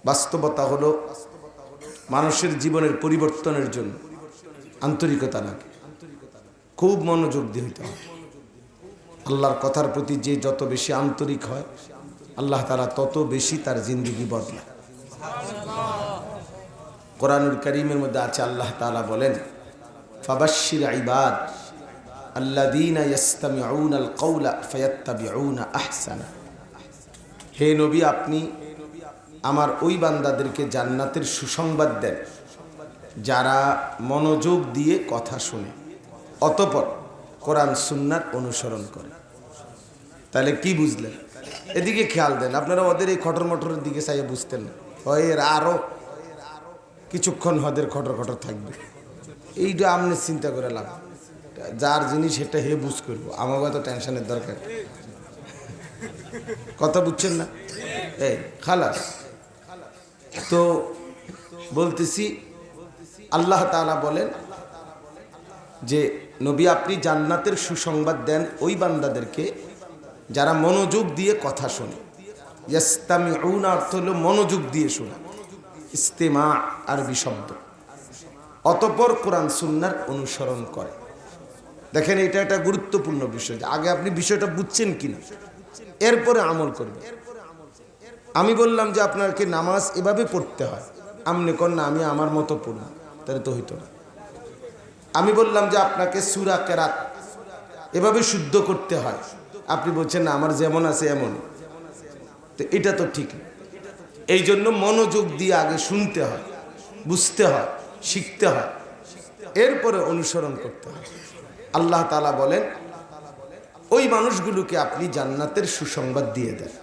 বাস্তবতা হলো মানুষের জীবনের পরিবর্তনের জন্য আন্তরিকতা লাগে, খুব মনোযোগ দিয়ে হইতে হয়। আল্লাহর কথার প্রতি যে যত বেশি আন্তরিক হয়, আল্লাহ তাআলা তত বেশি তার জিন্দেগি বদলায়। কোরআনুল কারীমের মধ্যে আছে, আল্লাহ তাআলা বলেন, ফাবাশশির ইবাদ আল্লাযীনা ইসতামিউনাল কওলা ফায়াত্তাবিউনা আহসানা। হে নবী, আপনি আমার ওই বান্দাদেরকে জান্নাতের সুসংবাদ দেন যারা মনোযোগ দিয়ে কথা শুনে, অতঃপর কোরআন সুন্নাহর অনুসরণ করে। তাহলে কি বুঝলেন? এদিকে খেয়াল দেন, আপনারা ওদের এই খটর মটরের দিকে চাইয়ে বুঝতেন না, এর আরও কিছুক্ষণ হদের খটর খটর থাকবে। এইটা আপনি চিন্তা করে লাভ, যার জিনিস সেটা হে বুঝ করবো, আমাকে তো টেনশনের দরকার। কথা বুঝছেন না? এই খালাস। তো বলতেছি, আল্লাহ তাআলা বলেন যে নবী, আপনি জান্নাতের সুসংবাদ দেন ওই বান্দাদেরকে যারা মনোযোগ দিয়ে কথা শোনে। ইস্তামিউনা অর্থ হলো মনোযোগ দিয়ে শোনা, ইস্তেমা আরবি শব্দ। অতঃপর কোরআন সুন্নাহর অনুসরণ করে। দেখেন, এটা একটা গুরুত্বপূর্ণ বিষয়, আগে আপনি বিষয়টা বুঝছেন কিনা, এরপরে আমল করবেন। আমি বললাম যে আপনাকে নামাজ এভাবে পড়তে হয়, আপনি কোন না আমি আমার মতো পড়ব, তাহলে তো হইতো না। আমি বললাম যে আপনাকে সূরা কেরাত এভাবে শুদ্ধ করতে হয়, আপনি বলছেন না আমার যেমন আছে এমন, তো এটা তো ঠিক না। এই জন্য মনোযোগ দিয়ে আগে শুনতে হয়, বুঝতে হয়, শিখতে হয়, এরপরে অনুসরণ করতে হয়। আল্লাহ তাআলা বলেন, ওই মানুষগুলোকে আপনি জান্নাতের সুসংবাদ দিয়ে দেন।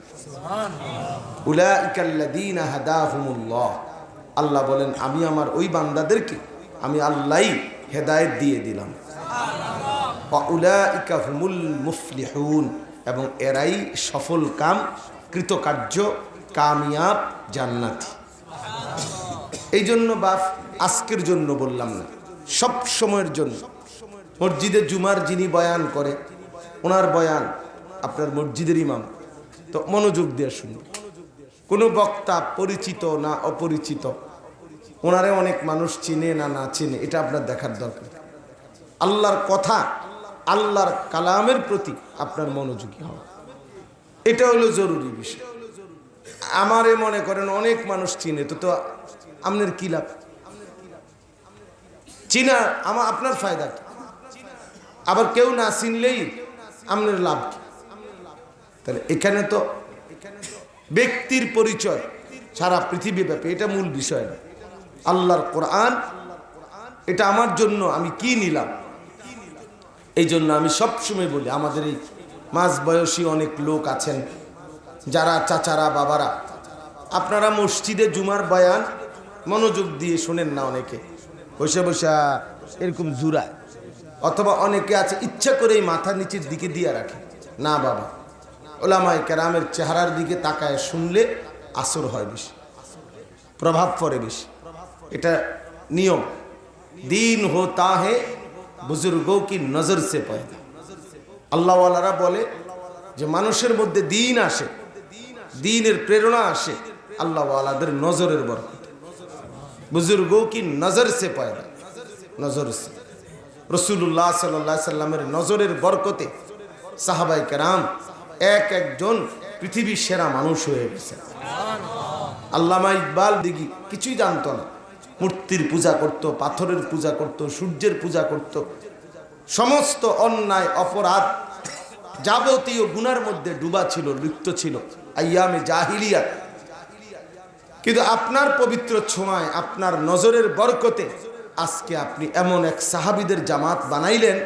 উলাইকাল্লাযীনা হাদাহুমুল্লাহ, আল্লাহ বলেন আমি আমার ওই বান্দাদেরকে আমি আল্লাহই হেদায়েত দিয়ে দিলাম। ওয়া উলাইকা হুমুল মুফলিহুন, এবং এরাই সফল কাম কৃতকার্য কামিয়াব জান্নাতি। এই জন্য বাপ আজকের জন্য বললাম না, সব সময়ের জন্য মসজিদে জুমার যিনি বয়ান করে, ওনার বয়ান আপনার মসজিদের ইমাম, তো মনোযোগ দিয়ে শুনুন। কোনো বক্তা পরিচিত না অপরিচিত, ওনারে অনেক মানুষ চিনে না না চিনে, এটা আপনার দেখার দরকার। আল্লাহর কথা, আল্লাহর কালামের প্রতি আপনার মনোযোগী হওয়া, এটা হলো জরুরি বিষয়। আমারে মনে করেন অনেক মানুষ চিনে, তো তো আপনার কি লাভ? চিনা আপনার ফায়দা কি? আবার কেউ না চিনলেই আপনার লাভ কি? তাহলে এখানে তো ব্যক্তির পরিচয় সারা পৃথিবীব্যাপী, এটা মূল বিষয় না। আল্লাহর কোরআন, এটা আমার জন্য আমি কি নিলাম। এই জন্য আমি সবসময় বলি, আমাদের এই মাঝ বয়সী অনেক লোক আছেন যারা চাচারা বাবারা, আপনারা মসজিদে জুমার বয়ান মনোযোগ দিয়ে শোনেন না, অনেকে বসে বসে এরকম জুরায়, অথবা অনেকে আছে ইচ্ছা করেই মাথা নিচের দিকে দিয়ে রাখে। না বাবা, ওলামায়ে কেরামের চেহারার দিকে তাকায় শুনলে আসর হয় বেশি, প্রভাব পড়ে বেশি, এটা নিয়ম। দিন হোতা হে বুজুর্গোं की নজর সে পয়দা। আল্লাহওয়ালারা বলে যে মানুষের মধ্যে দিন আসে, দিনের প্রেরণা আসে আল্লাহওয়ালাদের নজরের বরকতে। বুজুর্গোं की নজর সে পয়দা, নজর সে। রাসূলুল্লাহ সাল্লাল্লাহু আলাইহি সাল্লামের নজরের বরকতে সাহাবায়ে কেরাম এক একজন পৃথিবীর সেরা মানুষ হয়ে গেছে। আল্লামা ইকবাল দিঘি কিছুই জানতো না, মূর্তির পূজা করত, পাথরের পূজা করত, সূর্যের পূজা করত, সমস্ত অন্যায় অপরাধ যাবতীয় গুনার মধ্যে ডুবা ছিল, লিপ্ত ছিল আইয়ামে জাহিলিয়াত। কিন্তু আপনার পবিত্র ছোঁয়ায়, আপনার নজরের বরকতে আজকে আপনি এমন এক সাহাবীদের জামাত বানাইলেন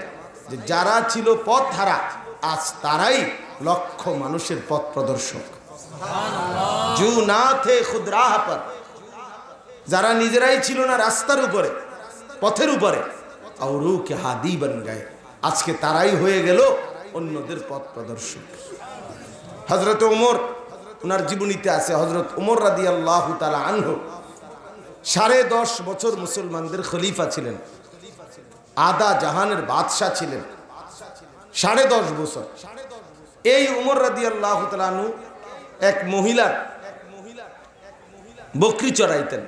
যে যারা ছিল পথ হারা, আজ তারাই লক্ষ মানুষের পথ প্রদর্শক। জু না থে খুদ রাহ পর, যারা নিজেরাই ছিল না রাস্তার উপরে, পথের উপরে, আওরু কে হাদি বন গায়ে, আজকে তারাই হয়ে গেল অন্যদের পথ প্রদর্শক। হযরত ওমর, ওনার জীবনীতে আছে, হযরত ওমর রাদিয়াল্লাহু তাআলা আনহু 10.5 বছর মুসলমানদের খলিফা ছিলেন, আদা জাহানের বাদশা ছিলেন 10.5 বছর। এই ওমর রাদিয়াল্লাহু তাআলা আনহু এক মহিলার বকরি চড়াইতেন।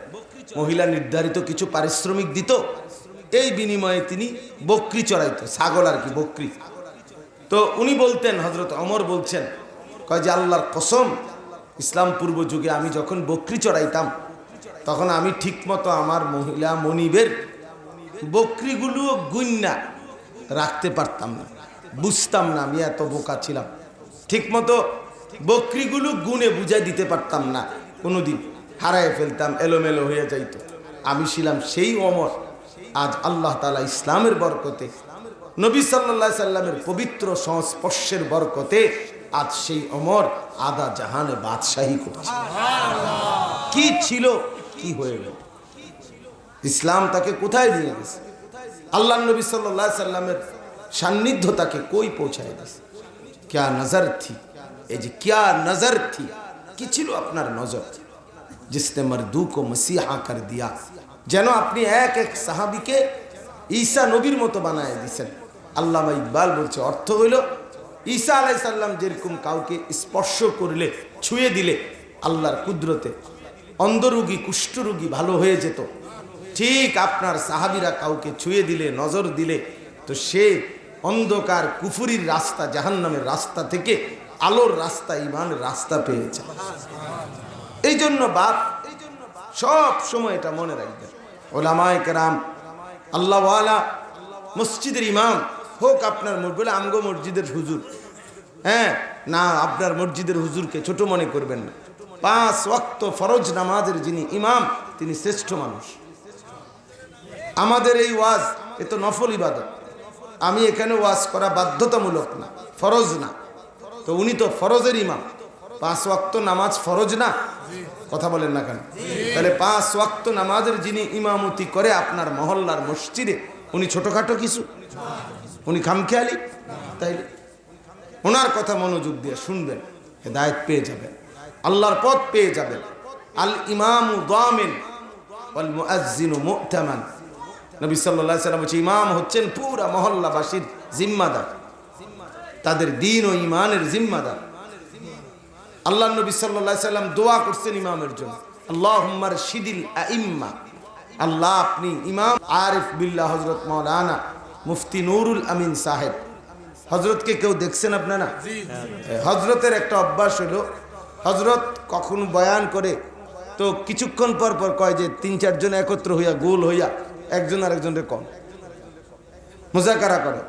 মহিলা নির্ধারিত কিছু পারিশ্রমিক দিত, এই বিনিময়ে তিনি বকরি চড়াইতেন, ছাগল আর কি, বকরি। তো উনি বলতেন, হযরত ওমর বলছেন, কয় যে আল্লাহর কসম, ইসলাম পূর্ব যুগে আমি যখন বকরি চড়াইতাম তখন আমি ঠিকমতো আমার মহিলা মনিবের বকরিগুলো গুন্না রাখতে পারতাম না, বুঝতাম না, আমি এত বোকা ছিলাম, ঠিকমতো বকরিগুলো গুনে বুঝাই দিতে পারতাম না, কোনোদিন হারায় ফেলতাম, এলোমেলো হয়ে যাইত। আমি ছিলাম সেই ওমর। আজ আল্লাহ তাআলা ইসলামের বরকতে, নবী সাল্লাল্লাহু আলাইহি সাল্লামের পবিত্র সংস্পর্শের বরকতে আজ সেই ওমর আদা জাহানে বাদশাহী করছে। কি ছিল, কি হয়ে গেল, ইসলাম তাকে কোথায় নিয়ে গেছে, আল্লাহ নবী সাল্লাল্লাহু আলাইহি সাল্লামের সান্নিধ্য তাকে কই পৌঁছায় দিয়েছে। ক্যা নজর থি, এই যে ক্যা নজর থি, কি ছিল আপনার নজর, জিসনে মর্দু কো মসিহা কর দিয়া, যেন আপনি এক এক সাহাবীকে ঈসা নবীর মতো বানায় দিয়েছেন। আল্লামা ইকবাল বলছে, অর্থ হইল ঈসা আলাইহিস সালাম যেরকম কাউকে স্পর্শ করলে, ছুঁয়ে দিলে আল্লাহর কুদরতে অন্ধরোগী, কুষ্ঠরোগী ভালো হয়ে যেত, ঠিক আপনার সাহাবীরা কাউকে ছুঁয়ে দিলে, নজর দিলে, তো সে অন্ধকার কুফুরির রাস্তা, জাহান্নামের রাস্তা থেকে আলোর রাস্তা, ঈমানের রাস্তা পেয়েছে। এই জন্য বাপ সব সময় এটা মনে রাখবেন, ওলামায়ে কেরাম, আল্লাহ ওয়ালা, মসজিদের ইমাম হোক আপনার বলে আমগো মসজিদের হুজুর, হ্যাঁ না, আপনার মসজিদের হুজুরকে ছোট মনে করবেন না। 5 ওয়াক্ত ফরজ নামাজের যিনি ইমাম, তিনি শ্রেষ্ঠ মানুষ। আমাদের এই ওয়াজ এ তো নফল ইবাদত, আমি এখানে ওয়াজ করা বাধ্যতামূলক না, ফরজ না, তো উনি তো ফরজের ইমাম। 5 ওয়াক্ত নামাজ ফরজ না, কথা বলেন না কেন? তাহলে 5 ওয়াক্ত নামাজের যিনি ইমামতি করে আপনার মহল্লার মসজিদে, উনি ছোটখাটো কিছু, উনি খামখেয়ালি? তাইলে ওনার কথা মনোযোগ দিয়ে শুনবেন, হেদায়েত পেয়ে যাবেন, আল্লাহর পথ পেয়ে যাবেন। আল ইমামু দামিন ওয়াল মুআজ্জিনু মু'তামান, নবী সাল্লাল্লাহু আলাইহি সাল্লাম বলেছেন, ইমাম হচ্ছেন পুরা মহল্লাবাসীর জিম্মাদার, তাদের দ্বীন ও ঈমানের জিম্মাদার। আল্লাহ নবী সাল্লাল্লাহু আলাইহি সাল্লাম দোয়া করছেন ইমামের জন্য, আল্লাহুম্মা রশিদিল আইম্মা, আল্লাহ আপনি ইমাম আরিফ বিল্লাহ হযরত মাওলানা মুফতি নুরুল আমিন সাহেব, হযরতকে কেউ দেখছেন আপনারা? হযরতের একটা অভ্যাস হলো, হযরত কখন বয়ান করে তো কিছুক্ষণ পর পর কয় যে 3-4 জন একত্র হইয়া গোল হইয়া একজন আরেকজনের কম মুজাকারা করে,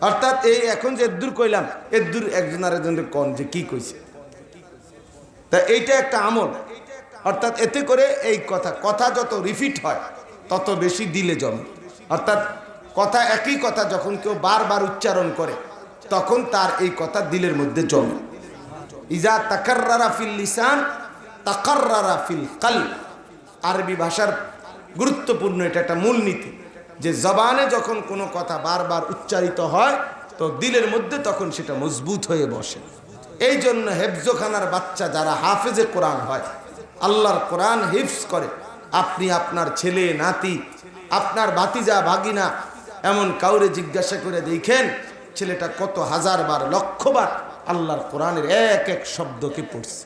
অর্থাৎ এই এখন যে এদ্দুর কইলাম এদ্দুর একজন আরেকজনের কম যে কি কইছে, তা এইটা একটা আমল, অর্থাৎ এতে করে এই কথা যত রিপিট হয় তত বেশি দিলে জমে, অর্থাৎ কথা, একই কথা যখন কেউ বারবার উচ্চারণ করে তখন তার এই কথা দিলের মধ্যে জমে। ইজা তাকাররারা ফিল লিসান তাকাররারা ফিল কলব, আরবি ভাষার গুরুত্বপূর্ণ এটা একটা মূলনীতি, যে জবানে যখন কোনো কথা বারবার উচ্চারিত হয় তো দিলের মধ্যে তখন সেটা মজবুত হয়ে বসে। এই জন্য হেফজখানার বাচ্চা যারা হাফেজে কোরআন হয়, আল্লাহর কোরআন হিফজ করে, আপনি আপনার ছেলে নাতি, আপনার ভাতিজা ভাগিনা, এমন কাউরে জিজ্ঞাসা করে দেখেন ছেলেটা কত হাজার বার, লক্ষবার আল্লাহর কোরআনের এক এক শব্দকে পড়ছে,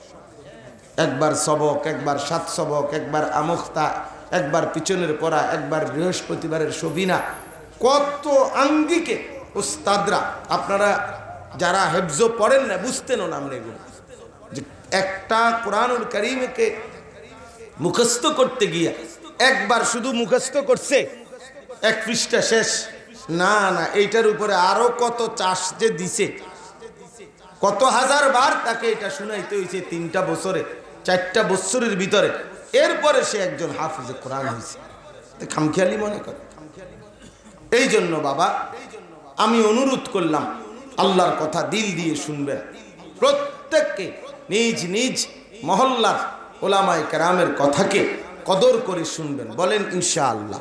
একবার সবক, একবার 7 সবক, একবার আমুখতা, একবার পিছনের পড়া, একবার বৃহস্পতিবারের সবিনা, কত আঙ্গিকে উস্তাদরা, আপনারা যারা হেফজ পড়েন না বুঝতেনও না আমরা এগুলো, যে একটা কোরআনুল কারীমকে মুখস্থ করতে গিয়ে একবার শুধু মুখস্থ করছে, 1 পৃষ্ঠা শেষ, না না, এইটার উপরে আরো কত চাষ যে দিছে, কত হাজার বার তাকে এটা শুনাইতে হয়েছে 3টা বছরে, 4টা বছরের ভিতরে, এরপরে সে একজন হাফেজে কোরআন হয়েছে। খামখেয়ালি মনে করে। এই জন্য বাবা আমি অনুরোধ করলাম, আল্লাহর কথা দিল দিয়ে শুনবেন, প্রত্যেককে নিজ নিজ মহল্লার ওলামায়ে কেরামের কথাকে কদর করে শুনবেন, বলেন ইনশাআল্লাহ।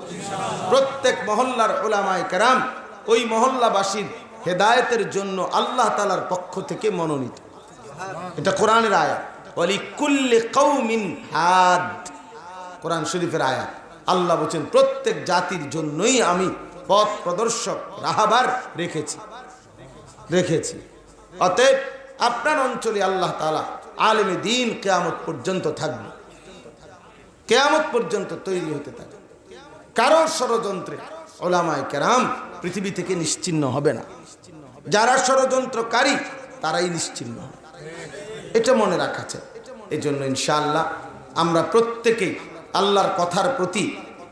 প্রত্যেক মহল্লার ওলামায়ে কেরাম ওই মহল্লাবাসীর হেদায়েতের জন্য আল্লাহ তাআলার পক্ষ থেকে মনোনীত, এটা কোরআনের আয়াত, ওয়ালিকুল্লি কওমিন হাদ, কোরআন শরীফের আয়াত। আল্লাহ বলেন প্রত্যেক জাতির জন্যই আমি পথ প্রদর্শক রাহবার রেখেছি। অতএব আপনার অঞ্চলে আল্লাহ তাআলা আলেমে দ্বীন কিয়ামত পর্যন্ত থাকবে, কিয়ামত পর্যন্ত তৈরি হতে থাকে। কারোর ষড়যন্ত্রে উলামায়ে কেরাম পৃথিবী থেকে নিশ্চিহ্ন হবে না। যারা ষড়যন্ত্রকারী তারাই নিশ্চিহ্ন হবে, এটা মনে রাখা চাই। এই জন্য ইনশাআল্লাহ আমরা প্রত্যেকেই আল্লাহর কথার প্রতি,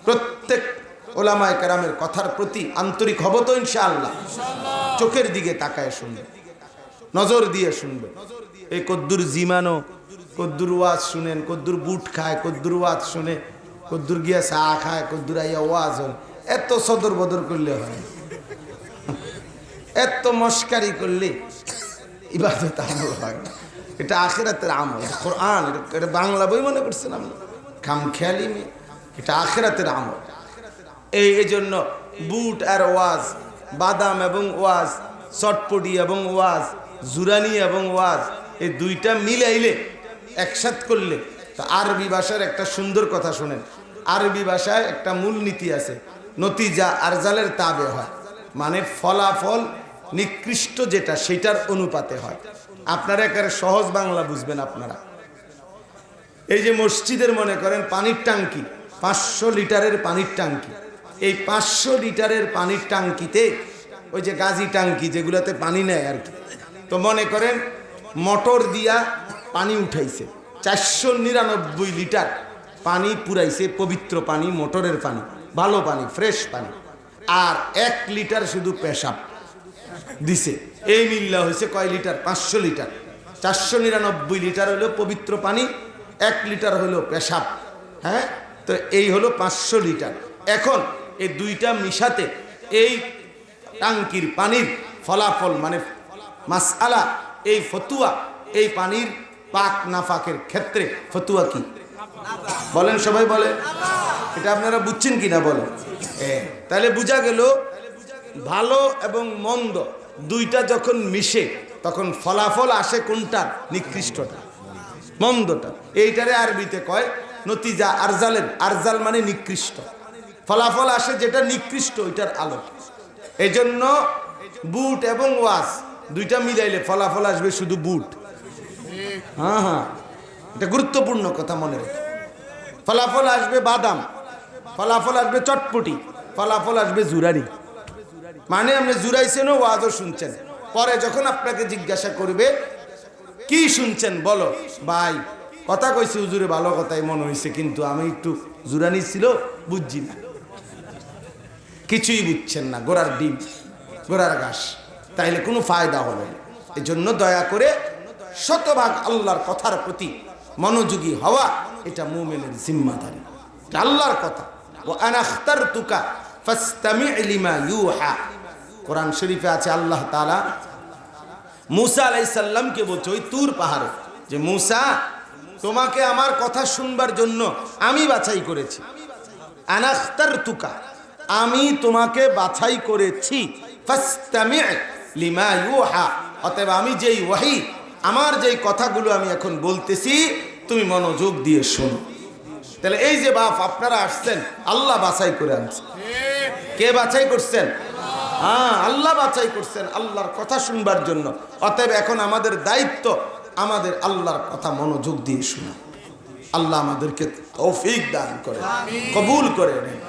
প্রত্যেক উলামায়ে কেরামের কথার প্রতি আন্তরিক হব তো ইনশাআল্লাহ। চোখের দিকে তাকায় শুনবে, নজর দিয়ে শুনবে। এই কদ্দুর জিমানো, কদ্দুর ওয়াজ শুনেন, কদ্দুর বুট খায়, কদ্দুর ওয়াজ শুনে, কদ্দুর গিয়া চা খায়, কদ্দুর আইয়া ওয়াজ হয়। এত সদর বদর করলে হয়, এত মস্কারি করলে ইবাদত আমল হয় না। এটা আখিরাতের আমল, কোরআন। এটা বাংলা বই মনে করছেন আমরা, খামখেয়ালি মেয়ে, এটা আখিরাতের আমল। এই জন্য বুট আর ওয়াজ, বাদাম এবং ওয়াজ, চটপটি এবং ওয়াজ, জুরানি এবং ওয়াজ, এই দুইটা মিলাইলে একসাথ করলে তো আরবি ভাষার একটা সুন্দর কথা শোনেন। আরবি ভাষায় একটা মূলনীতি আছে, নতিজা আরজালের তাবে হয়, মানে ফলাফল নিকৃষ্ট যেটা সেটার অনুপাতে হয়। আপনারা একেবারে সহজ বাংলা বুঝবেন আপনারা। এই যে মসজিদের মনে করেন পানির ট্যাঙ্কি, 500 লিটারের পানির ট্যাঙ্কি, এই 500 লিটারের পানির ট্যাঙ্কিতে ওই যে গাজি ট্যাঙ্কি যেগুলোতে পানি নেয় আর কি, তো মনে করেন মোটর দিয়া পানি উঠাইছে, 499 লিটার পানি পুরাইছে, পবিত্র পানি, মোটরের পানি, ভালো পানি, ফ্রেশ পানি, আর 1 লিটার শুধু পেশাব দিছে। এই মিল্লা হয়েছে কয় লিটার? 500 লিটার। 499 লিটার হলো পবিত্র পানি, 1 লিটার হলো পেশাব। হ্যাঁ, তো এই হলো 500 লিটার। এখন এই দুইটা মিশাতে এই টাঙ্কির পানির ফলাফল মানে মাসআলা, এই ফতুয়া, এই পানির পাক নাফাকের ক্ষেত্রে ফতুয়া কি বলেন? সবাই বলে। এটা আপনারা বুঝছেন কিনা বলেন? তাহলে বোঝা গেল ভালো এবং মন্দ দুইটা যখন মিশে তখন ফলাফল আসে কোনটা? নিকৃষ্টটা, মন্দটা। এইটারে আরবিতে কয় নতিজা আরজালের, আরজাল মানে নিকৃষ্ট। ফলাফল আসে যেটা নিকৃষ্ট ওইটার আলো। এই জন্য বুট এবং ওয়াজ দুইটা মিলাইলে ফলাফল আসবে শুধু বুট। হ্যাঁ হ্যাঁ, এটা গুরুত্বপূর্ণ কথা মনে রেখে। ফলাফল আসবে বাদাম, ফলাফল আসবে চটপটি, ফলাফল আসবে জুরানি। মানে আপনি জুরাইছেনও, ওয়াজও শুনছেন, পরে যখন আপনাকে জিজ্ঞাসা করবে কি শুনছেন, বলো ভাই কথা কইছি হুজুরে, ভালো কথাই মনে হয়েছে, কিন্তু আমি একটু জুরানি ছিল বুঝছি না। কিছুই বুঝছেন না, গোড়ার ডিম, গোড়ার ঘাস, তাইলে কোনো ফায়দা হবে না। এই জন্য দয়া করে শতভাগ আল্লাহর কথার প্রতি মনোযোগী হওয়া এটা মুমিনের জিম্মাদারি। আল্লাহর কথা, ওয়া আনা আখতারতুকা ফাসতামি' লিমা ইউহা। কোরআন শরীফে আছে আল্লাহ তাআলা মুসা আলাইহিস সালামকে বলছে ওই তুর পাহাড়ে, যে মুসা তোমাকে আমার কথা শুনবার জন্য আমি বাছাই করেছি। আনা আখতারতুকা, আমি তোমাকে বাছাই করেছি। ফাসতামি' লিমা ইউহা, অতএব আমি যেই ওয়াহি, আমার যেই কথাগুলো আমি এখন বলতেছি তুমি মনোযোগ দিয়ে শোনো। তাহলে এই যে বাপ আপনারা আসছেন, আল্লাহ বাছাই করে আনছেন। কে বাছাই করছেন? হ্যাঁ, আল্লাহ বাছাই করছেন আল্লাহর কথা শুনবার জন্য। অতএব এখন আমাদের দায়িত্ব আমাদের আল্লাহর কথা মনোযোগ দিয়ে শোনা। আল্লাহ আমাদেরকে তৌফিক দান করে, কবুল করে নেন।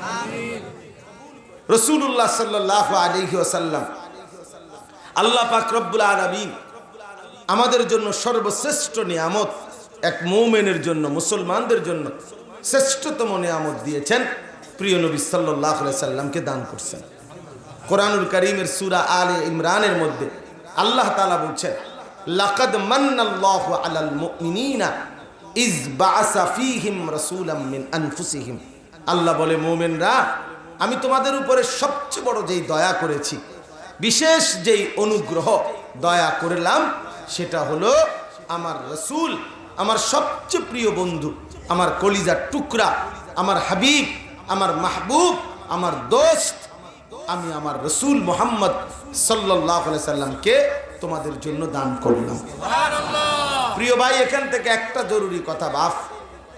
রাসূলুল্লাহ সাল্লাল্লাহু আলাইহি ওয়াসাল্লাম, আল্লাহ পাক রব্বুল আলামিন আমাদের জন্য সর্বশ্রেষ্ঠ নিয়ামত, এক মুমিনের জন্য, মুসলমানদের জন্য শ্রেষ্ঠতম নিয়ামত দিয়েছেন, প্রিয় নবী সাল্লাল্লাহু আলাইহি সাল্লামকে দান করছেন। কোরআনুল কারীমের সূরা আলে ইমরানের মধ্যে আল্লাহ তাআলা বলছেন, লাকাদ মান্নাল্লাহু আলাল মুমিনিনা ইজ বাআসা ফীহিম রাসূলাম মিন আনফুসিহিম। আল্লাহ বলে, মুমিনরা আমি তোমাদের উপরে সবচেয়ে বড় যেই দয়া করেছি, বিশেষ যেই অনুগ্রহ দয়া করলাম, সেটা হলো আমার রাসূল, আমার সবচেয়ে প্রিয় বন্ধু, আমার কলিজার টুকরা, আমার হাবিব, আমার মাহবুব, আমার দোস্ত, আমি আমার রাসূল মুহাম্মদ সাল্লাল্লাহু আলাইহি সাল্লামকে তোমাদের জন্য দান করলাম। সুবহানাল্লাহ। প্রিয় ভাই, এখান থেকে একটা জরুরি কথা, বাপ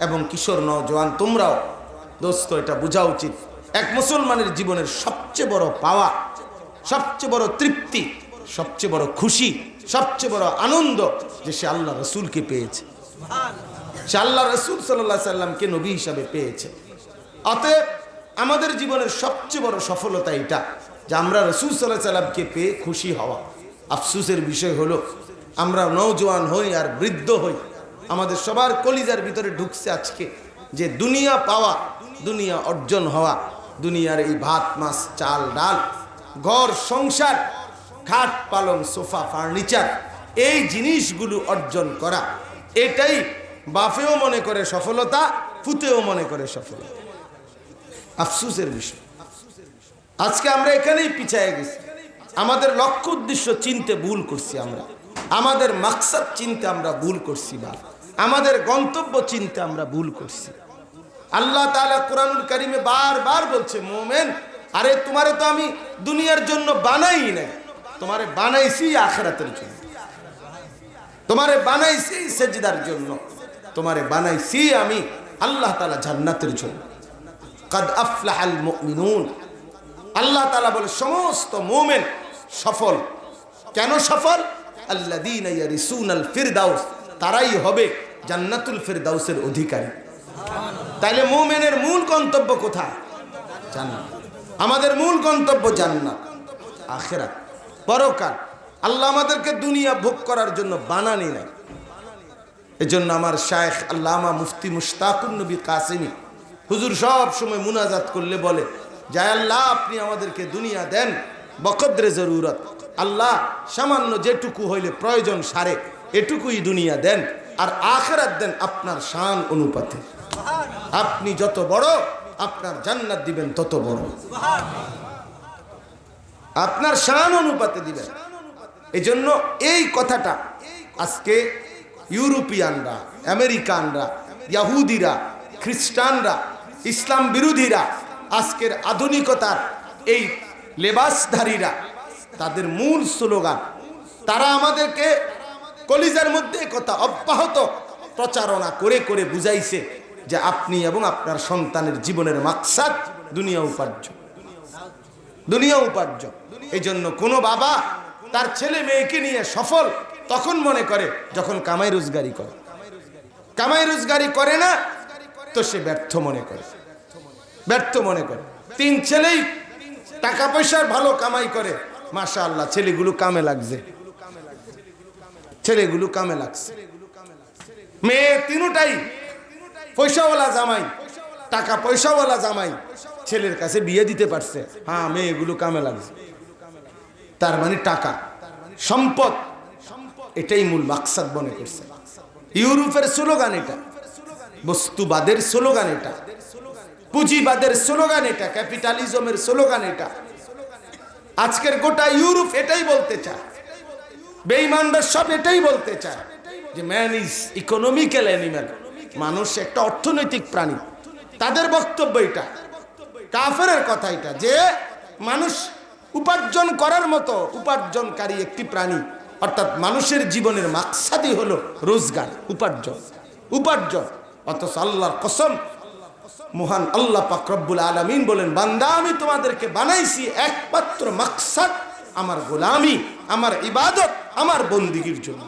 এবং কিশোর নওজোয়ান তোমরাও দোস্ত এটা বোঝা উচিত, এক মুসলমানের জীবনের সবচেয়ে বড় পাওয়া, সবচেয়ে বড় তৃপ্তি, সবচেয়ে বড় খুশি, সবচেয়ে বড় আনন্দ যে সে আল্লাহ রাসূলকে পেয়েছে। সে আল্লাহ রাসূল সাল্লাল্লাহু আলাইহি সাল্লামকে নবী হিসাবে পেয়েছে। অতএব আমাদের জীবনের সবচেয়ে বড় সফলতা এটা যে আমরা রাসূল সাল্লাল্লাহু আলাইহি সাল্লামকে পেয়ে খুশি হওয়া। আফসোসের বিষয় হলো আমরা নওজোয়ান হই আর বৃদ্ধ হই, আমাদের সবার কলিজার ভিতরে ঢুকছে আজকে যে দুনিয়া পাওয়া, দুনিয়া অর্জন হওয়া, দুনিয়ার এই ভাত মাছ চাল ডাল, ঘর সংসার, খাট পালং সোফা ফার্নিচার, এই জিনিসগুলো অর্জন করা, এটাই বাপেও মনে করে সফলতা, ফুতেও মনে করে সফলতা। আফসোসের বিষয় আজকে আমরা এখানেই পিছিয়ে গেছি। আমাদের লক্ষ্য উদ্দেশ্য চিনতে ভুল করছি আমরা, আমাদের মাকসাদ চিনতে আমরা ভুল করছি, বা আমাদের গন্তব্য চিনতে আমরা ভুল করছি। আল্লাহ তাআলা কোরআনুল কারীমে বারবার বলছে, মোমেন আরে তোমারে তো আমি দুনিয়ার জন্য বানাই নাই, তোমারে বানাইছি আখিরাতের জন্য, তোমারে বানাইছি সেজদার জন্য, তোমারে বানাইছি আমি আল্লাহ তাআলা জান্নাতের জন্য। কাদ আফলাহাল মুমিনুন, আল্লাহ তাআলা বলে সমস্ত মুমিন সফল। কেন সফল? আল্লাযীনা ইয়ারিসুনাল ফিরদাউস, তারাই হবে জান্নাতুল ফিরদাউসের অধিকারী। তাইলে মুমিনের মূল গন্তব্য কোথায়? জান্নাত। আমাদের মূল গন্তব্য জান্নাত, আখিরাত, পরকাল। আল্লাহ আমাদেরকে দুনিয়া ভোগ করার জন্য বানানি নাই। এজন্য আমার শায়েখ আল্লামা মুফতি মুশতাকুন নবী কাসেমি হুজুর সব সময় মুনাজাত করলে বলে, যায় আল্লাহ আপনি আমাদেরকে দুনিয়া দেন বকদরে জরুরত, আল্লাহ সামান্য যেটুকু হইলে প্রয়োজন সারে এটুকুই দুনিয়া দেন, আর আখিরাত দেন আপনার শান অনুপাতে। আপনি যত বড় আপনার জান্নাত দিবেন তত বড়, আপনার শান অনুপাতে দিবেন। এজন্য এই কথাটা আজকে ইউরোপিয়ানরা, আমেরিকানরা, ইহুদিরা, খ্রিস্টানরা, ইসলাম বিরোধীরা, আজকের আধুনিকতার এই লেবাসধারীরা, তাদের মূল স্লোগান, তারা আমাদেরকে কলিজার মধ্যে কথা অব্যাহত প্রচারণা করে করে বুঝাইছে যে আপনি এবং আপনার সন্তানের জীবনের মাকসাদ দুনিয়া উপার্জন, দুনিয়া উপার্জন। এই জন্য কোনো বাবা তার ছেলে মেয়েকে নিয়ে সফল তখন মনে করে যখন কামাই রোজগারি করে, কামাই রোজগারি করে না তো সে ব্যর্থ মনে করে, ব্যর্থ মনে করে। তিন ছেলেই টাকা পয়সার ভালো কামাই করে, মাশাআল্লাহ ছেলেগুলো কামে লাগছে, ছেলেগুলো কামে লাগছে। মেয়ে তিনটাই পয়সাওয়ালা জামাই, টাকা পয়সাওয়ালা জামাই, ছেলের কাছে বিয়ে দিতে পারছে, হ্যাঁ মেয়েগুলো কামে লাগছে। তার মানে টাকা সম্পদ, এটাই মূল মাকসাদ মনে করছে। ইউরোপের স্লোগান এটা, বস্তুবাদের স্লোগান এটা, পুঁজিবাদের স্লোগান এটা, ক্যাপিটালিজমের স্লোগান এটা। আজকের গোটা ইউরোপ এটাই বলতে চায়, বেঈমানরা সব এটাই বলতে চায় যে ম্যান ইজ ইকোনমিক্যাল অ্যানিম্যাল, মানুষ একটা অর্থনৈতিক প্রাণী। তাদের বক্তব্য এটা, কাফেরের কথা এটা, যে মানুষ উপার্জন করার মতো উপার্জনকারী একটি প্রাণী, অর্থাৎ মানুষের জীবনের মাকসাদই হলো রোজগার, উপার্জন, উপার্জন। অথচ আল্লাহর কসম, মহান আল্লাহ পাক রব্বুল আলামিন বলেন, বান্দা আমি তোমাদেরকে বানাইছি একমাত্র মাকসাদ আমার গোলামি, আমার ইবাদত, আমার বন্দিগির জন্য।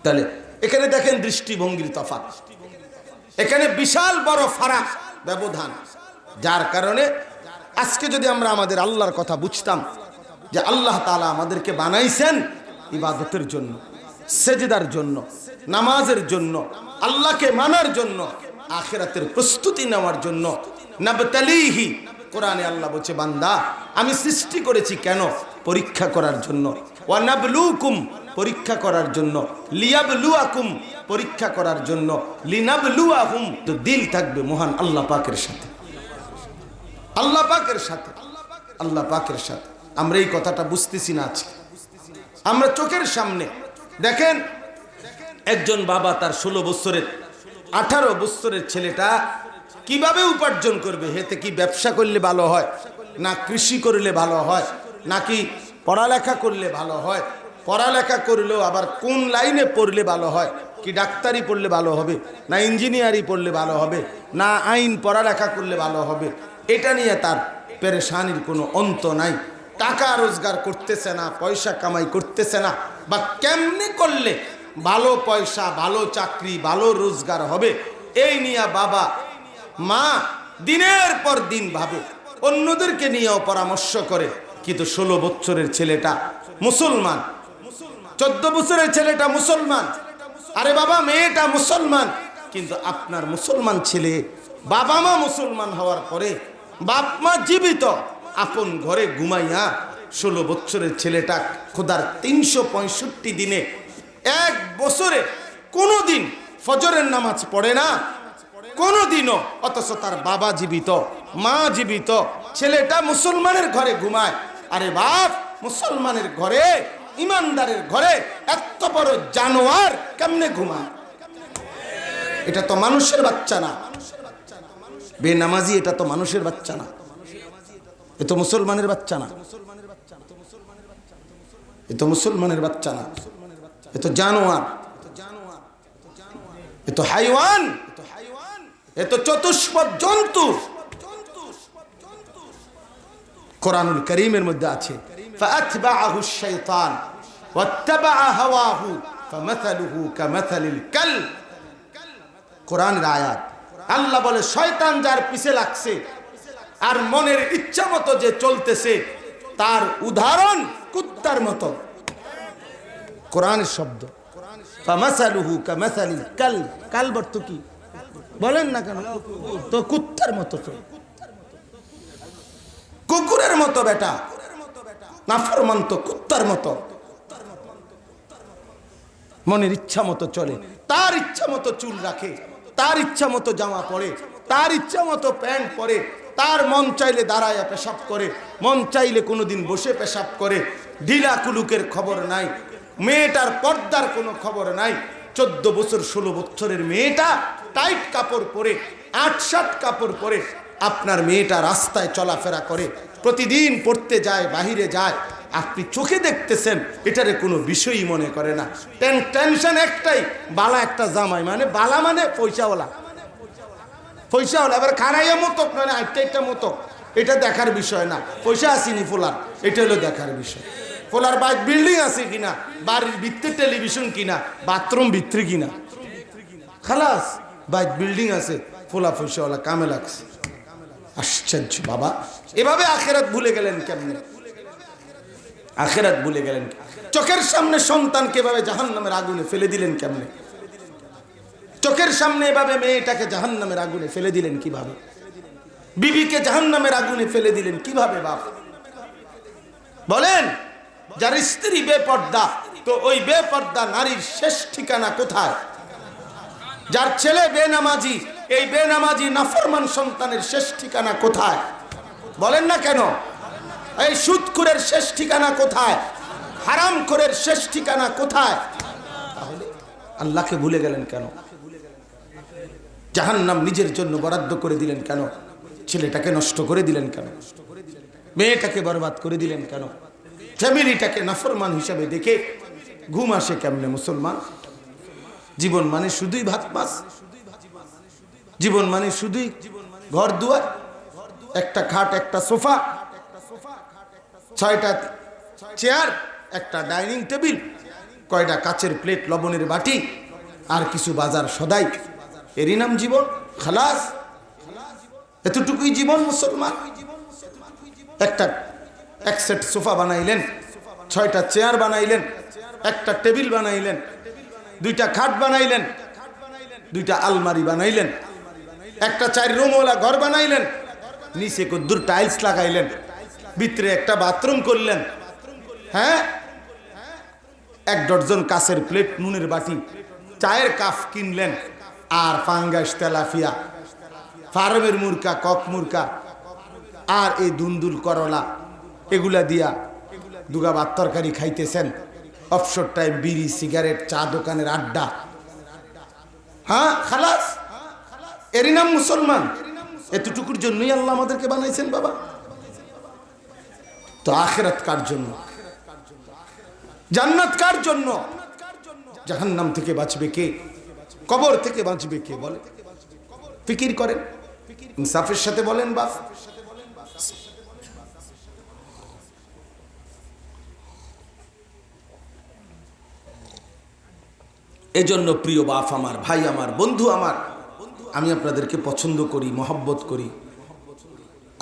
তাহলে এখানে দেখেন দৃষ্টিভঙ্গির তফাৎ, এখানে বিশাল বড় ফারাক, ব্যবধান। যার কারণে আজকে যদি আমরা আমাদের আল্লাহর কথা বুঝতাম যে আল্লাহ তাআলা আমাদেরকে বানাইছেন ইবাদতের জন্য, সেজদার জন্য, নামাজের জন্য, আল্লাহকে মানার জন্য, আখিরাতের প্রস্তুতি নেওয়ার জন্য। নাবতালিহি, কোরআনে আল্লাহ বলছে বান্দা আমি সৃষ্টি করেছি কেন? পরীক্ষা করার জন্য। ওয়া নাবলুকুম, পরীক্ষা করার জন্য। লিয়াবলুয়াকুম, পরীক্ষা করার জন্য। লিনাবলুয়াহুম, তো দিল থাকবে মহান আল্লাহ পাকের সাথে, আল্লাহ পাকের সাথে, আল্লাহ পাকের সাথে। আমরা এই কথাটা বুঝতেছি না আজকে। আমরা চোখের সামনে দেখেন একজন বাবা তার 16 বছরের 18 বছরের ছেলেটা কিভাবে উপার্জন করবে। হেতে কি ব্যবসা করলে ভালো হয়, না কৃষি করলে ভালো হয়, নাকি পড়ালেখা করলে ভালো হয়, পড়ালেখা করলেও আবার কোন লাইনে পড়লে ভালো হয়, কি ডাক্তারি পড়লে ভালো হবে, না ইঞ্জিনিয়ারিং পড়লে ভালো হবে, না আইন পড়ালেখা করলে ভালো হবে, এটা নিয়ে তার পেরেশানির কোনো অন্ত নাই। টাকা রোজগার করতেছে না, পয়সা কামাই করতেছে না, বা কেমনে করলে ভালো পয়সা, ভালো চাকরি, ভালো রোজগার হবে, এই নিয়ে বাবা মা দিনের পর দিন ভাবে, অন্যদেরকে নিয়েও পরামর্শ করে। কিন্তু 16 বছরের ছেলেটা মুসলমান, 14 বছরের ছেলেটা মুসলমান, আরে বাবা মেয়েটা মুসলমান, কিন্তু আপনার মুসলমান ছেলে বাবা মা মুসলমান হওয়ার পরে বাপ মা জীবিত আপন ঘরে ঘুমাইয়া 16 বছরের ছেলেটা খোদার 365 দিনে এক বছরে কোনোদিন ফজরের নামাজ পড়ে না কোনোদিনও, অথচ তার বাবা জীবিত মা জীবিত, ছেলেটা মুসলমানের ঘরে ঘুমায়। আরে বাপ, মুসলমানের ঘরে ইমানদারের ঘরে এত বড় জানোয়ার কেমনে ঘুমায়? এটা তো মানুষের বাচ্চা না, বেনামাজি এটা তো মানুষের বাচ্চা না, এ তো মুসলমানের বাচ্চা না, এ তো মুসলমানের বাচ্চা না, এ তো জানোয়ার, এ তো হাইওয়ান, এ তো চতুষ্পদ জন্তু। কোরআনুল কারীমের মধ্যে আছে ফাআতবাআহু শাইতান ওয়াত্তাবাআ হাওয়াহু ফামাসালুহু কামাসালিল কালব। কোরআনের আয়াত, আল্লাহ বলে শয়তান যার পিছে লাগছে আর মনের ইচ্ছা মতো যে চলতেছে তার উদাহরণ কুত্তার মতো। কোরআনের শব্দ, ফামাসালুহু কামাসালিল কালব। কালব অর্থ কি বলেন না কেন? তো কুত্তার মতো, তো কুকুরের মতো বেটা, নাফরমান তো কুত্তার মতো, মনের ইচ্ছা মতো চলে, তার ইচ্ছা মতো চুল রাখে, তার ইচ্ছা মতো জামা পরে, তার ইচ্ছা মতো প্যান্ট পরে, তার মন চাইলে দাঁড়ায়া পেশাব করে, মন চাইলে কোনোদিন বসে পেশাব করে, ঢিলা কুলুকের খবর নাই, মেয়েটার পর্দার কোনো খবর নাই। 14 বছর 16 বছরের মেয়েটা টাইট কাপড় পরে, 8-7 কাপড় পরে আপনার মেয়েটা রাস্তায় চলাফেরা করে, প্রতিদিন পড়তে যায়, বাহিরে যায়, আপনি চোখে দেখতেছেন, এটারে কোনো বিষয়ই মনে করে না। টেনশন একটাই, বালা একটা জামাই, মানে বালা মানে পয়সাওয়ালা, পয়সাওয়ালা, এবার খারাইয়া মতক মানে আটটা মতক, এটা দেখার বিষয় না। পয়সা আসেনি ফোলার, এটা হলো দেখার বিষয়। ফোলার বাইক বিল্ডিং আছে কিনা, বাড়ির ভিত্তির টেলিভিশন কিনা, বাথরুম ভিত্তি কিনা, খালাস বাইক বিল্ডিং আছে, ফোলা পয়সাওয়ালা কামে লাগছে। আশ্চর্য বাবা, এভাবে আখেরাত ভুলে গেলেন কেমনে? আখেরাত ভুলে গেলেন। চোখের সামনে সন্তানকে এভাবে জাহান্নামের আগুনে ফেলে দিলেন কেমনে? চোখের সামনে এভাবে মেয়েটাকে জাহান্নামের আগুনে ফেলে দিলেন কিভাবে? বিবিকে জাহান্নামের আগুনে ফেলে দিলেন কিভাবে বাপ? বলেন, যার স্ত্রী বেপর্দা, তো ওই বেপর্দা নারীর শেষ ঠিকানা কোথায়? যার ছেলে বেনামাজি, এই বেনামাজি নাফরমান সন্তানের শেষ ঠিকানা কোথায়? বলেন না কেন? এই সুদখোরের শেষ ঠিকানা কোথায়? হারামখোরের শেষ ঠিকানা কোথায়? তাহলে আল্লাহকে ভুলে গেলেন কেন? জাহান্নাম নিজের জন্য বরাদ্দ করে দিলেন কেন? ছেলেটাকে নষ্ট করে দিলেন কেন? মেয়েটাকে বরবাদ করে দিলেন কেন? ফ্যামিলিটাকে নাফরমান হিসাবে দেখে ঘুম আসে কেমনে মুসলমান? জীবন মানে শুধুই ভাত মাছ, জীবন মানে শুধুই ঘর দুয়ার, একটা খাট, একটা সোফা, 6টা চেয়ার, একটা ডাইনিং টেবিল, কয়টা কাচের প্লেট, লবণের বাটি, আর কিছু বাজার সদাই, এরই নাম জীবন? খালাস, এতটুকুই জীবন মুসলমান? এক সেট সোফা বানাইলেন, 6টা চেয়ার বানাইলেন, একটা টেবিল বানাইলেন, 2টা খাট বানাইলেন, 2টা আলমারি বানাইলেন, একটা 4 রুমওয়ালা ঘর বানাইলেন, নিচে কদ্দুর টাইলস লাগাইলেন, ভিতরে একটা বাথরুম করলেন, হ্যাঁ, 1 ডজন কাচের প্লেট, নুনের বাটি, চায়ের কাপ কিনলেন, আর ফাঙ্গাস, তেলাপিয়া, ফার্মের মুরকা, কক মুরকা, আর এই দুন্দুল করলা, এগুলা দিয়া দুগা ভাত তরকারি খাইতেছেন। অবসর টাইম বিড়ি, সিগারেট, চা দোকানের আড্ডা, হ্যাঁ খালাস, এরই নাম মুসলমান? এতটুকুর জন্যই আল্লাহ আমাদেরকে বানাইছেন বাবা। তো আখিরাত কার জন্য? জান্নাত কার জন্য? জাহান্নাম থেকে বাঁচবে কে? কবর থেকে বাঁচবে কে? বলে, ফিকির করেন, ইনসাফের সাথে বলেন বাপ। এজন্য প্রিয় বাপ আমার, ভাই আমার, বন্ধু আমার, আমি আপনাদেরকে পছন্দ করি, মহব্বত করি,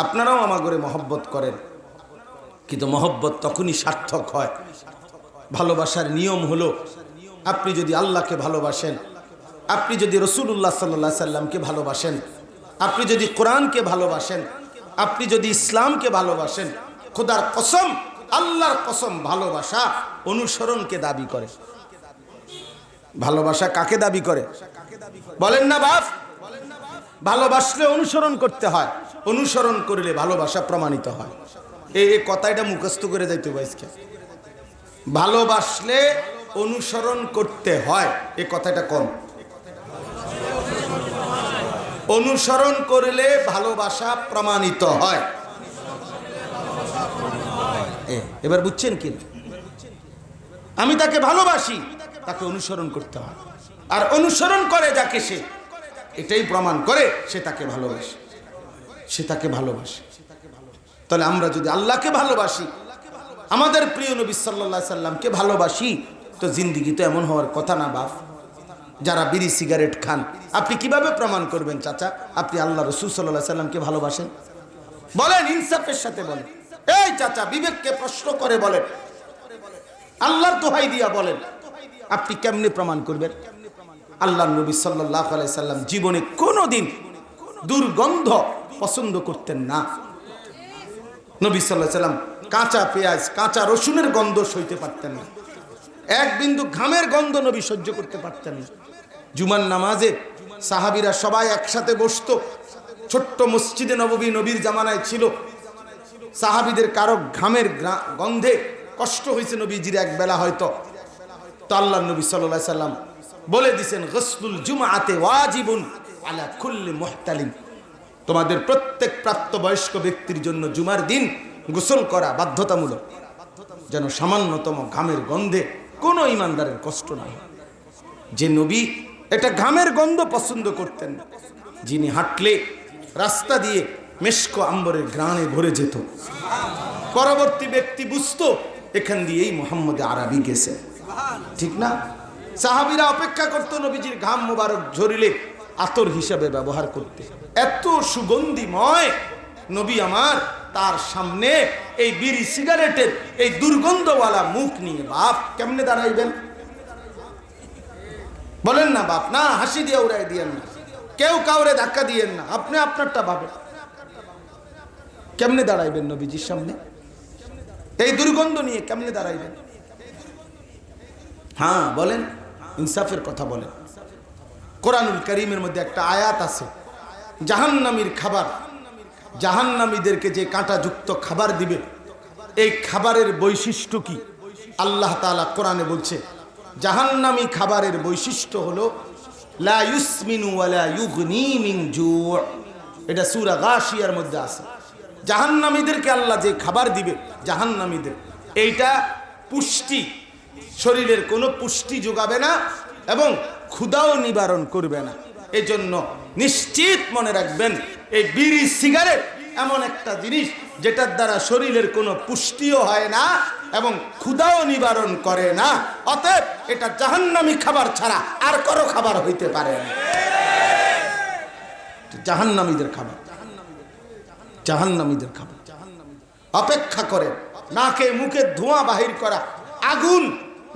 আপনারাও আমার করে মহব্বত করেন। কিন্তু মহব্বত তখনই সার্থক হয়, ভালোবাসার নিয়ম হলো আপনি যদি আল্লাহকে ভালোবাসেন, আপনি যদি রসুল্লাহ সাল্লাল্লাহু আলাইহি সাল্লামকে ভালোবাসেন, আপনি যদি কোরআনকে ভালোবাসেন, আপনি যদি ইসলামকে ভালোবাসেন, খোদার কসম, আল্লাহর কসম, ভালোবাসা অনুসরণকে দাবি করে। ভালোবাসা কাকে দাবি করে বলেন না বাপ? ভালোবাসলে অনুসরণ করতে হয়, অনুসরণ করলে ভালোবাসা প্রমাণিত হয়। এই কথাটা মুখস্থ করে যাইতে পারছি। ভালোবাসলে অনুসরণ করতে হয়, এই কথাটা কম। অনুসরণ করলে ভালোবাসা প্রমাণিত হয়। এবার বুঝছেন কি? আমি তাকে ভালোবাসি, তাকে অনুসরণ করতে হয়, আর অনুসরণ করে যাকে সে এটাই প্রমাণ করে সে তাকে ভালোবাসে, সে তাকে ভালোবাসে। তাহলে আমরা যদি আল্লাহকে ভালোবাসি, আমাদের প্রিয় নবী সাল্লাল্লাহু আলাইহি সাল্লামকে ভালোবাসি, তো জিন্দেগি তো এমন হওয়ার কথা না বাপ। যারা বিড়ি সিগারেট খান, আপনি কিভাবে প্রমাণ করবেন চাচা আপনি আল্লাহ রসুল সাল্লাল্লাহু আলাইহি সাল্লামকে ভালোবাসেন? বলেন, ইনসাফের সাথে বলেন। এই চাচা, বিবেককে প্রশ্ন করে বলেন, আল্লাহর দোহাই দিয়া বলেন, আপনি কেমনে প্রমাণ করবেন? আল্লাহ নবী সাল্লাল্লাহু আলাইহি সাল্লাম জীবনে কোনোদিন দুর্গন্ধ পছন্দ করতেন না। নবী সাল্লাল্লাহু আলাইহি সাল্লাম কাঁচা পেঁয়াজ, কাঁচা রসুনের গন্ধ সইতে পারতেন না। এক বিন্দু ঘামের গন্ধ নবী সহ্য করতে পারতেন না। জুমার নামাজে সাহাবীরা সবাই একসাথে বসতো। ছোট্ট মসজিদে নববী নবীর জামানায় ছিল। সাহাবীদের কারো ঘামের গন্ধে কষ্ট হয়েছে নবীজির এক বেলা হয়তো। তো আল্লাহ নবী সাল্লাল্লাহু আলাইহি সাল্লাম বলে দিয়েছেন, গসলুল জুমআতে ওয়াজিবুন আলা কুল্লি মুহতালিম, তোমাদের প্রত্যেক প্রাপ্তবয়স্ক ব্যক্তির জন্য জুমার দিন গোসল করা বাধ্যতামূলক, যেন সামান্যতম ঘামের গন্ধে কোনো ইমানদারের কষ্ট না হয়। যে নবী এটা ঘামের গন্ধ পছন্দ করতেন, যিনি হাঁটলে রাস্তা দিয়ে মেশক আম্বরের ঘ্রাণে ভরে যেত, পরবর্তী ব্যক্তি বুঝতো এখান দিয়েই মুহাম্মদ আরবি গেছে, ঠিক না? সাহাবীরা অপেক্ষা করত নবীজির ঘাম মোবারক ঝরিলে আতর হিসাবে ব্যবহার করতে। এত সুগন্ধিময় নবী আমার, তার সামনে এই বিড়ি সিগারেটের এই দুর্গন্ধওয়ালা মুখ নিয়ে বাপ কেমনে দাঁড়াইবেন? বলেন না বাপ। না, হাসি দিয়ে উড়াই দিয়েন না, কেউ কাউরে ধাক্কা দিয়েন না, আপনি আপনারটা ভাবেন। কেমনে দাঁড়াইবেন নবীজির সামনে? এই দুর্গন্ধ নিয়ে কেমনে দাঁড়াইবেন? হ্যাঁ বলেন, ইনসাফের কথা বলেন। কোরআনুল কারীমের মধ্যে একটা আয়াত আছে, জাহান্নামীর খাবার, জাহান্নামীদেরকে যে কাঁটাযুক্ত খাবার দিবে, এই খাবারের বৈশিষ্ট্য কি? আল্লাহ তাআলা কোরআনে বলছে, জাহান্নামী খাবারের বৈশিষ্ট্য হলো লা ইউসমিনু ওয়া লা ইউগনি মিন জু'। এটা সূরা গাশিয়ার মধ্যে আছে। জাহান্নামীদেরকে আল্লাহ যে খাবার দিবে, জাহান্নামীদের এইটা পুষ্টি, শরীরের কোনো পুষ্টি যোগাবে না এবং ক্ষুধাও নিবারণ করবে না। এজন্য নিশ্চিত মনে রাখবেন, এই বিড়ি সিগারেট এমন একটা জিনিস যেটার দ্বারা শরীরের কোনো পুষ্টিও হয় না এবং ক্ষুধাও নিবারণ করে না। অতএব এটা জাহান্নামী খাবার ছাড়া আর কোনো খাবার হইতে পারে না। জাহান্নামীদের খাবার, জাহান্নামীদের খাবার। অপেক্ষা করে নাকে মুখে ধোঁয়া বাহির করা, আগুন,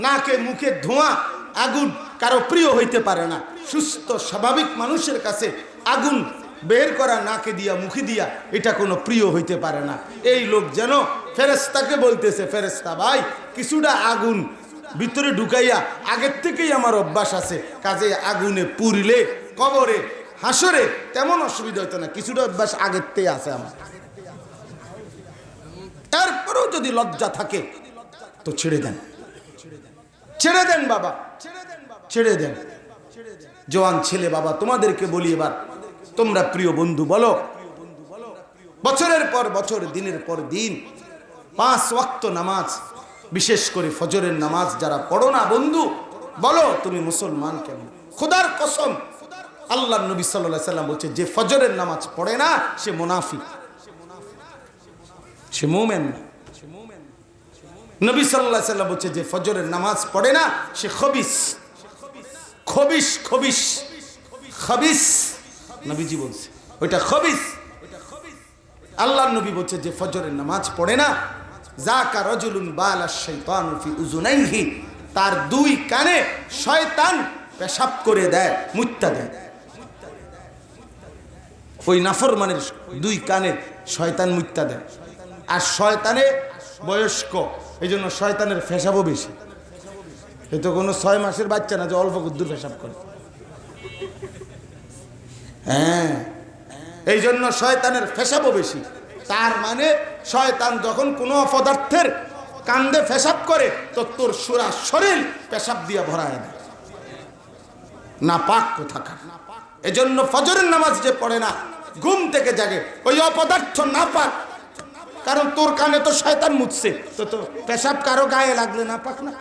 নাকে মুখে ধোঁয়া, আগুন কারো প্রিয় হইতে পারে না। সুস্থ স্বাভাবিক মানুষের কাছে আগুন বের করা নাকে দিয়া মুখে দিয়া এটা কোনো প্রিয় হইতে পারে না। এই লোক যেন ফেরেশতাকে বলতেছে, ফেরেশতা ভাই কিছুটা আগুন ভিতরে ঢুকাইয়া, আগের থেকেই আমার অভ্যাস আছে, কাজে আগুনে পুড়লে কবরে হাসরে তেমন অসুবিধা হতো না, কিছুটা অভ্যাস আগের থেকে আছে আমার। তারপরেও যদি লজ্জা থাকে তো ছেড়ে দেন, ছেড়ে দেন বাবা, ছেড়ে দেন। জওয়ান ছেলে বাবা, তোমাদেরকে বলি এবার, তোমরা প্রিয় বন্ধু বলো, বছরের পর বছর, দিনের পর দিন 5 ওয়াক্ত নামাজ, বিশেষ করে ফজরের নামাজ যারা পড়ো না বন্ধু, বলো তুমি মুসলমান কেন? খোদার কসম, আল্লাহর নবী সাল্লাল্লাহু আলাইহি সাল্লাম বলছে, যে ফজরের নামাজ পড়ে না সে মুনাফিক, সে মুমিন না। নবী সাল্লাল্লাহু আলাইহি সাল্লাম বলছে, যে ফজরের নামাজ পড়ে না সে খবিস। খবিস খবিস খবিস নবীজি বলছে ওইটা খবিস। আল্লাহর নবী বলছে যে ফজরের নামাজ পড়ে না, যাকা রাজুলুন বালাশ শাইতানু ফি উযুনাইহি, তার দুই কানে শয়তান পেশাব করে দেয়, মুত্তা দেয়। ওই নাফরমানের দুই কানে শয়তান মুত্তা দেয়। আর শয়তানে বয়স্ক, এই জন্য শয়তানের পেশাবও বেশি। এ তো কোনো 6 মাসের বাচ্চা না যে অল্প কুদ্দুর পেশাব করে। হ্যাঁ, এই জন্য শয়তানের পেশাবও বেশি। তার মানে শয়তান যখন কোনো অপদার্থের কান্দে পেশাব করে তো তোর সুরা শরীর পেশাব দিয়ে ভরায় দেয়। না পাক কোথাকার। এজন্য ফজরের নামাজ যে পড়ে না, ঘুম থেকে জাগে, ওই অপদার্থ না পাক। কারণ তোর কানে তো শয়তান মুছছে, তো তো পেশাব কারো গায়ে লাগলে না পাক না,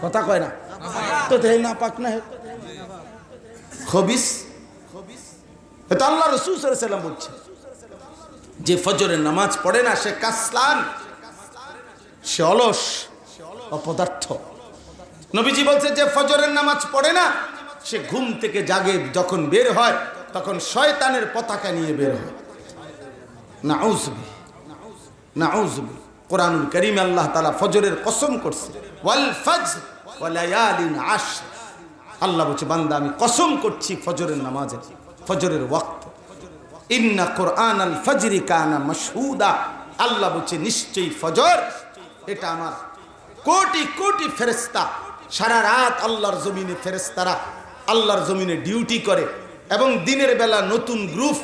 কথা কয় না, তো দেহ না পাক না, খবিস। এটা আল্লাহ রাসূল সাল্লাল্লাহু আলাইহি ওয়াসাল্লাম বলছে যে ফজরের নামাজ পড়ে না সে কাসলান, সে অলস, অপদার্থ। নবীজি বলছে যে ফজরের নামাজ পড়ে না সে ঘুম থেকে জাগে, যখন বের হয় তখন শয়তানের পতাকা নিয়ে বের হয়। নাউযুবিল্লাহ, নাউযুবিল্লাহ। কোরআনুল কারীমে আল্লাহ তাআলা ফজরের কসম করছে, ওয়াল ফজর ওয়া লায়ালিন আশর। আল্লাহ বলছে বান্দা আমি কসম করছি ফজরের নামাজের, ফজরের ওয়াক্ত। ইন্না কুরআনাল ফজরি কানা মাশহুদা। আল্লাহ বলছে নিশ্চয়ই ফজর, এটা আমার কোটি কোটি ফেরেশতা সারা রাত আল্লাহর জমিনে ফেরেশতারা আল্লাহর জমিনে ডিউটি করে, এবং দিনের বেলা নতুন গ্রুপ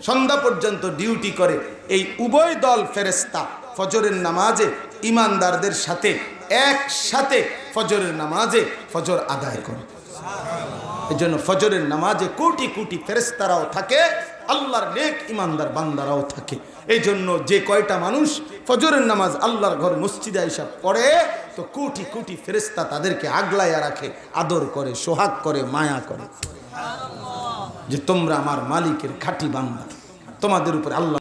সন্ধ্যা পর্যন্ত ডিউটি করে। এই উভয় দল ফেরেশতা ফজরের নামাজে ইমানদারদের সাথে একসাথে ফজরের নামাজে ফজর আদায় করে। এই জন্য ফজরের নামাজে কোটি কোটি ফেরেশতারাও থাকে, আল্লাহর নেক ইমানদার বান্দারাও থাকে। এই জন্য যে কয়টা মানুষ ফজরের নামাজ আল্লাহর ঘর মসজিদে আইসা পড়ে, তো কোটি কোটি ফেরেশতা তাদেরকে আগলাইয়া রাখে, আদর করে, সোহাগ করে, মায়া করে, যে তোমরা আমার মালিকের খাঁটি বান্দা, তোমাদের উপর আল্লাহ